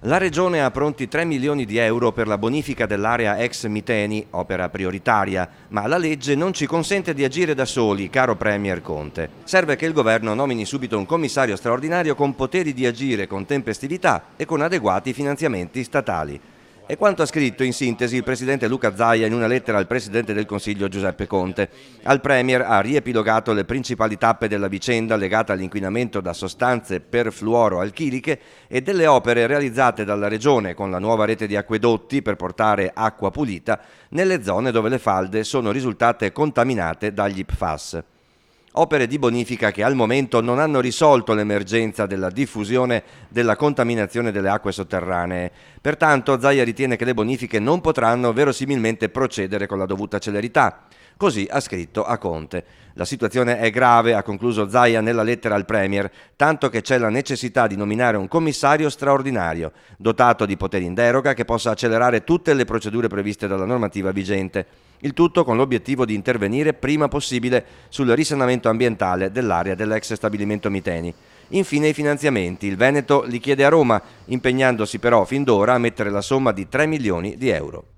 La Regione ha pronti 3 milioni di euro per la bonifica dell'area ex Miteni, opera prioritaria, ma la legge non ci consente di agire da soli, caro Premier Conte. Serve che il governo nomini subito un commissario straordinario con poteri di agire con tempestività e con adeguati finanziamenti statali. È quanto ha scritto in sintesi il presidente Luca Zaia in una lettera al presidente del Consiglio Giuseppe Conte. Al Premier ha riepilogato le principali tappe della vicenda legata all'inquinamento da sostanze perfluoroalchiliche e delle opere realizzate dalla Regione con la nuova rete di acquedotti per portare acqua pulita nelle zone dove le falde sono risultate contaminate dagli PFAS. Opere di bonifica che al momento non hanno risolto l'emergenza della diffusione della contaminazione delle acque sotterranee. Pertanto Zaia ritiene che le bonifiche non potranno verosimilmente procedere con la dovuta celerità. Così ha scritto a Conte. La situazione è grave, ha concluso Zaia nella lettera al Premier, tanto che c'è la necessità di nominare un commissario straordinario, dotato di poteri in deroga che possa accelerare tutte le procedure previste dalla normativa vigente. Il tutto con l'obiettivo di intervenire prima possibile sul risanamento ambientale dell'area dell'ex stabilimento Miteni. Infine i finanziamenti. Il Veneto li chiede a Roma, impegnandosi però fin d'ora a mettere la somma di 3 milioni di euro.